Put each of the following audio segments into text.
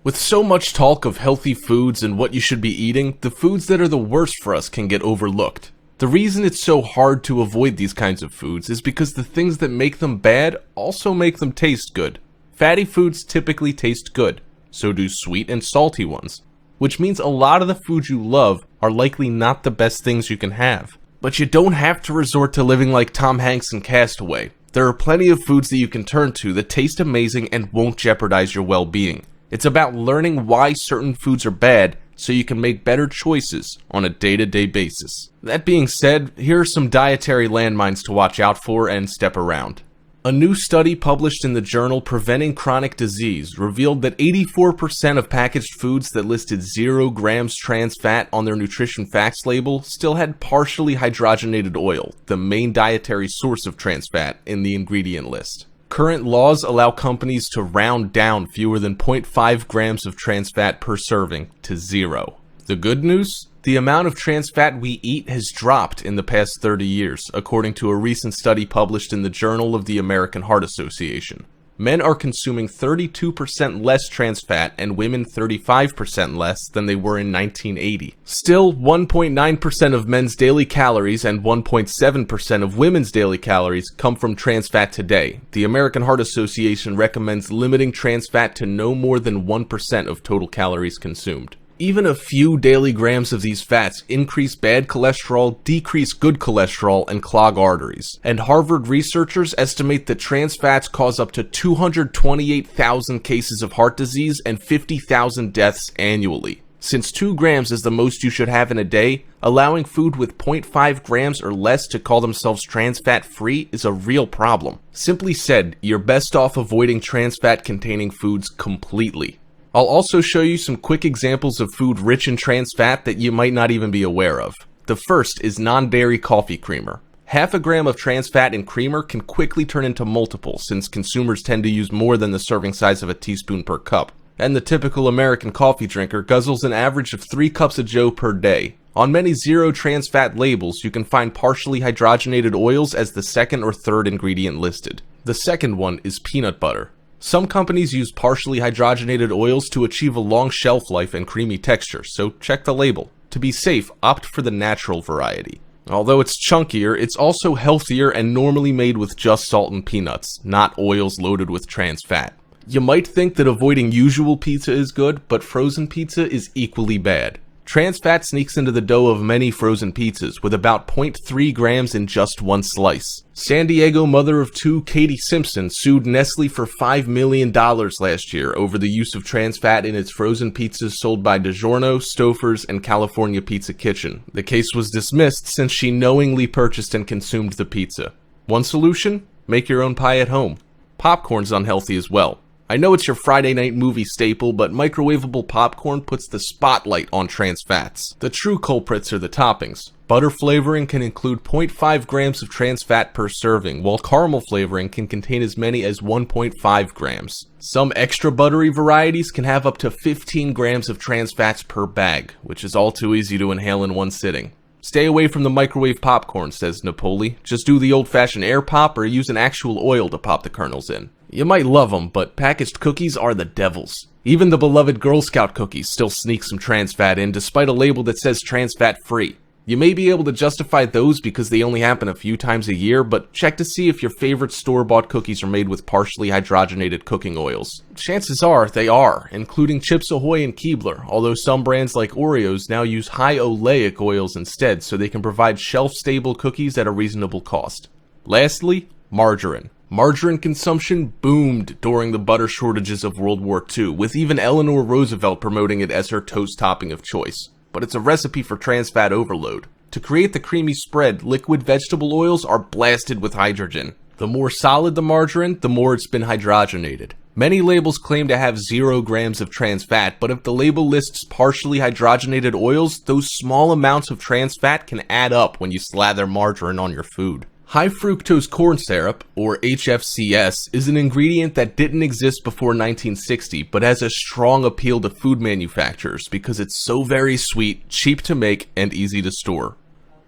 With so much talk of healthy foods and what you should be eating, the foods that are the worst for us can get overlooked. The reason it's so hard to avoid these kinds of foods is because the things that make them bad also make them taste good. Fatty foods typically taste good, so do sweet and salty ones, which means a lot of the foods you love are likely not the best things you can have. But you don't have to resort to living like Tom Hanks in Castaway. There are plenty of foods that you can turn to that taste amazing and won't jeopardize your well-being. It's about learning why certain foods are bad so you can make better choices on a day-to-day basis. That being said, here are some dietary landmines to watch out for and step around. A new study published in the journal Preventing Chronic Disease revealed that 84% of packaged foods that listed 0 grams trans fat on their nutrition facts label still had partially hydrogenated oil, the main dietary source of trans fat, in the ingredient list. Current laws allow companies to round down fewer than 0.5 grams of trans fat per serving to 0. The good news? The amount of trans fat we eat has dropped in the past 30 years, according to a recent study published in the Journal of the American Heart Association. Men are consuming 32% less trans fat and women 35% less than they were in 1980. Still, 1.9% of men's daily calories and 1.7% of women's daily calories come from trans fat today. The American Heart Association recommends limiting trans fat to no more than 1% of total calories consumed. Even a few daily grams of these fats increase bad cholesterol, decrease good cholesterol, and clog arteries. And Harvard researchers estimate that trans fats cause up to 228,000 cases of heart disease and 50,000 deaths annually. Since 2 grams is the most you should have in a day, allowing food with 0.5 grams or less to call themselves trans fat free is a real problem. Simply said, you're best off avoiding trans fat containing foods completely. I'll also show you some quick examples of food rich in trans fat that you might not even be aware of. The first is non-dairy coffee creamer. Half a gram of trans fat in creamer can quickly turn into multiple, since consumers tend to use more than the serving size of a teaspoon per cup. And the typical American coffee drinker guzzles an average of 3 cups of joe per day. On many 0 trans fat labels, you can find partially hydrogenated oils as the second or third ingredient listed. The second one is peanut butter. Some companies use partially hydrogenated oils to achieve a long shelf life and creamy texture, so check the label. To be safe, opt for the natural variety. Although it's chunkier, it's also healthier and normally made with just salt and peanuts, not oils loaded with trans fat. You might think that avoiding usual pizza is good, but frozen pizza is equally bad. Trans fat sneaks into the dough of many frozen pizzas, with about 0.3 grams in just one slice. San Diego mother of 2 Katie Simpson sued Nestle for $5 million last year over the use of trans fat in its frozen pizzas sold by DiGiorno, Stouffer's, and California Pizza Kitchen. The case was dismissed since she knowingly purchased and consumed the pizza. One solution? Make your own pie at home. Popcorn's unhealthy as well. I know it's your Friday night movie staple, but microwavable popcorn puts the spotlight on trans fats. The true culprits are the toppings. Butter flavoring can include 0.5 grams of trans fat per serving, while caramel flavoring can contain as many as 1.5 grams. Some extra buttery varieties can have up to 15 grams of trans fats per bag, which is all too easy to inhale in one sitting. Stay away from the microwave popcorn, says Napoli. Just do the old-fashioned air pop or use an actual oil to pop the kernels in. You might love them, but packaged cookies are the devils. Even the beloved Girl Scout cookies still sneak some trans fat in despite a label that says trans fat free. You may be able to justify those because they only happen a few times a year, but check to see if your favorite store-bought cookies are made with partially hydrogenated cooking oils. Chances are they are, including Chips Ahoy and Keebler, although some brands like Oreos now use high oleic oils instead so they can provide shelf-stable cookies at a reasonable cost. Lastly, margarine. Margarine consumption boomed during the butter shortages of World War II, with even Eleanor Roosevelt promoting it as her toast topping of choice. But it's a recipe for trans fat overload. To create the creamy spread, liquid vegetable oils are blasted with hydrogen. The more solid the margarine, the more it's been hydrogenated. Many labels claim to have 0 grams of trans fat, but if the label lists partially hydrogenated oils, those small amounts of trans fat can add up when you slather margarine on your food. High fructose corn syrup, or HFCS, is an ingredient that didn't exist before 1960, but has a strong appeal to food manufacturers because it's so very sweet, cheap to make, and easy to store.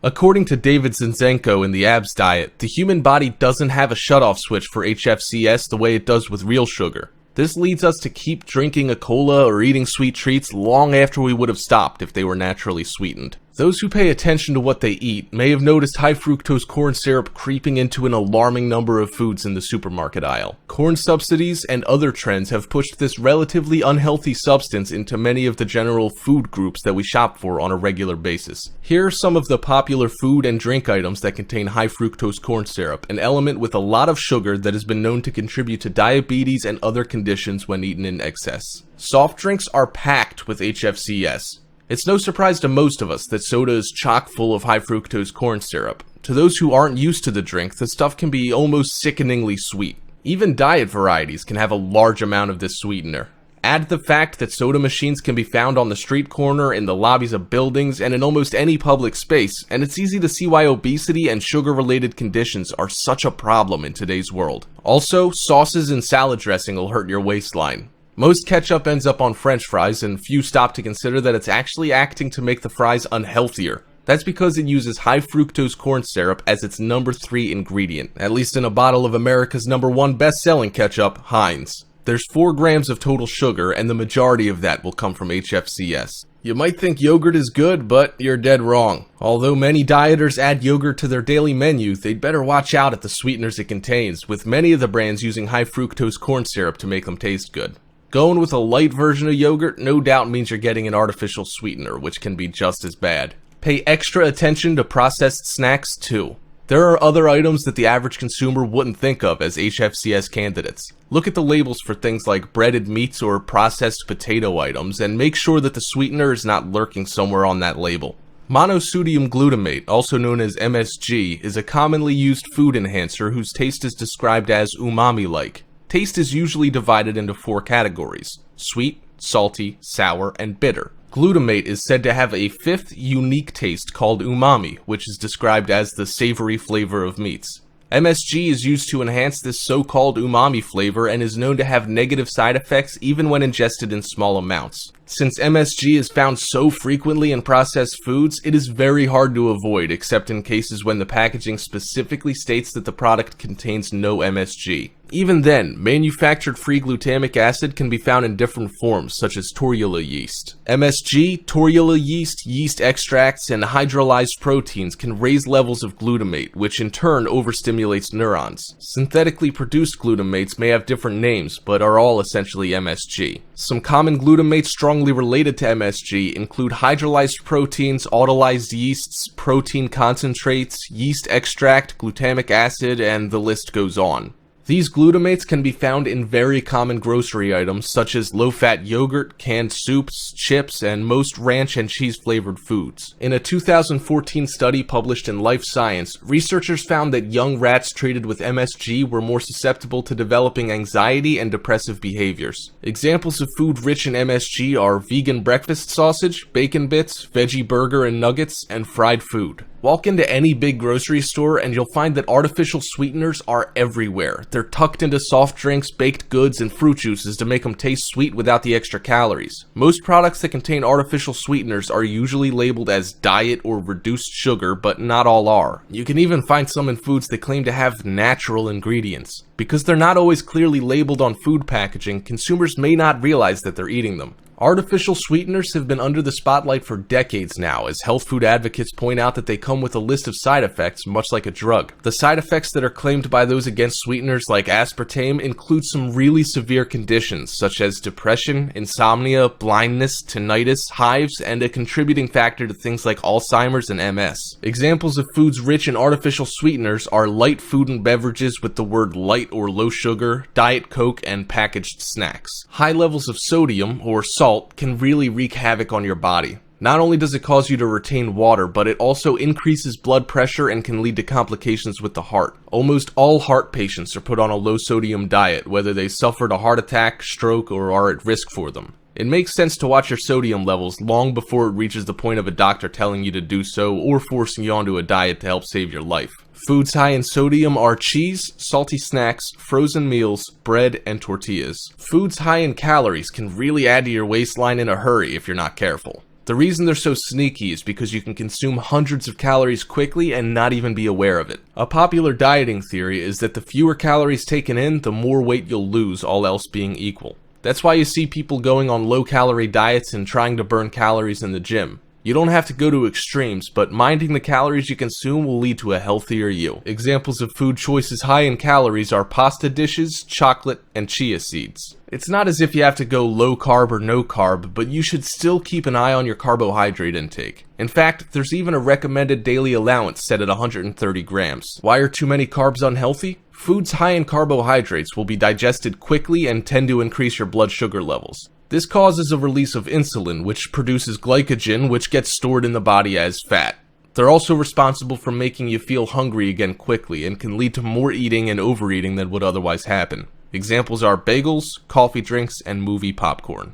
According to David Zinczenko in the Abs Diet, the human body doesn't have a shutoff switch for HFCS the way it does with real sugar. This leads us to keep drinking a cola or eating sweet treats long after we would have stopped if they were naturally sweetened. Those who pay attention to what they eat may have noticed high fructose corn syrup creeping into an alarming number of foods in the supermarket aisle. Corn subsidies and other trends have pushed this relatively unhealthy substance into many of the general food groups that we shop for on a regular basis. Here are some of the popular food and drink items that contain high fructose corn syrup, an element with a lot of sugar that has been known to contribute to diabetes and other conditions when eaten in excess. Soft drinks are packed with HFCS. It's no surprise to most of us that soda is chock full of high fructose corn syrup. To those who aren't used to the drink, the stuff can be almost sickeningly sweet. Even diet varieties can have a large amount of this sweetener. Add the fact that soda machines can be found on the street corner, in the lobbies of buildings, and in almost any public space, and it's easy to see why obesity and sugar-related conditions are such a problem in today's world. Also, sauces and salad dressing will hurt your waistline. Most ketchup ends up on French fries, and few stop to consider that it's actually acting to make the fries unhealthier. That's because it uses high fructose corn syrup as its number 3 ingredient, at least in a bottle of America's number 1 best-selling ketchup, Heinz. There's 4 grams of total sugar, and the majority of that will come from HFCS. You might think yogurt is good, but you're dead wrong. Although many dieters add yogurt to their daily menu, they'd better watch out at the sweeteners it contains, with many of the brands using high fructose corn syrup to make them taste good. Going with a light version of yogurt no doubt means you're getting an artificial sweetener, which can be just as bad. Pay extra attention to processed snacks too. There are other items that the average consumer wouldn't think of as HFCS candidates. Look at the labels for things like breaded meats or processed potato items and make sure that the sweetener is not lurking somewhere on that label. Monosodium Glutamate, also known as MSG, is a commonly used food enhancer whose taste is described as umami-like. Taste is usually divided into 4 categories: sweet, salty, sour, and bitter. Glutamate is said to have a 5th unique taste called umami, which is described as the savory flavor of meats. MSG is used to enhance this so-called umami flavor and is known to have negative side effects even when ingested in small amounts. Since MSG is found so frequently in processed foods, it is very hard to avoid except in cases when the packaging specifically states that the product contains no MSG. Even then, manufactured free glutamic acid can be found in different forms, such as tortilla yeast. MSG, tortilla yeast, yeast extracts, and hydrolyzed proteins can raise levels of glutamate, which in turn overstimulates neurons. Synthetically produced glutamates may have different names, but are all essentially MSG. Some common glutamates strongly related to MSG include hydrolyzed proteins, autolyzed yeasts, protein concentrates, yeast extract, glutamic acid, and the list goes on. These glutamates can be found in very common grocery items such as low-fat yogurt, canned soups, chips, and most ranch and cheese-flavored foods. In a 2014 study published in Life Science, researchers found that young rats treated with MSG were more susceptible to developing anxiety and depressive behaviors. Examples of food rich in MSG are vegan breakfast sausage, bacon bits, veggie burger and nuggets, and fried food. Walk into any big grocery store and you'll find that artificial sweeteners are everywhere. They're tucked into soft drinks, baked goods, and fruit juices to make them taste sweet without the extra calories. Most products that contain artificial sweeteners are usually labeled as diet or reduced sugar, but not all are. You can even find some in foods that claim to have natural ingredients. Because they're not always clearly labeled on food packaging, consumers may not realize that they're eating them. Artificial sweeteners have been under the spotlight for decades now, as health food advocates point out that they come with a list of side effects, much like a drug. The side effects that are claimed by those against sweeteners like aspartame include some really severe conditions, such as depression, insomnia, blindness, tinnitus, hives, and a contributing factor to things like Alzheimer's and MS. Examples of foods rich in artificial sweeteners are light food and beverages with the word light or low sugar, Diet Coke, and packaged snacks. High levels of sodium, or salt, can really wreak havoc on your body. Not only does it cause you to retain water, but it also increases blood pressure and can lead to complications with the heart. Almost all heart patients are put on a low-sodium diet, whether they suffered a heart attack, stroke, or are at risk for them. It makes sense to watch your sodium levels long before it reaches the point of a doctor telling you to do so or forcing you onto a diet to help save your life. Foods high in sodium are cheese, salty snacks, frozen meals, bread, and tortillas. Foods high in calories can really add to your waistline in a hurry if you're not careful. The reason they're so sneaky is because you can consume hundreds of calories quickly and not even be aware of it. A popular dieting theory is that the fewer calories taken in, the more weight you'll lose, all else being equal. That's why you see people going on low-calorie diets and trying to burn calories in the gym. You don't have to go to extremes, but minding the calories you consume will lead to a healthier you. Examples of food choices high in calories are pasta dishes, chocolate, and chia seeds. It's not as if you have to go low carb or no carb, but you should still keep an eye on your carbohydrate intake. In fact, there's even a recommended daily allowance set at 130 grams. Why are too many carbs unhealthy? Foods high in carbohydrates will be digested quickly and tend to increase your blood sugar levels. This causes a release of insulin, which produces glycogen, which gets stored in the body as fat. They're also responsible for making you feel hungry again quickly and can lead to more eating and overeating than would otherwise happen. Examples are bagels, coffee drinks, and movie popcorn.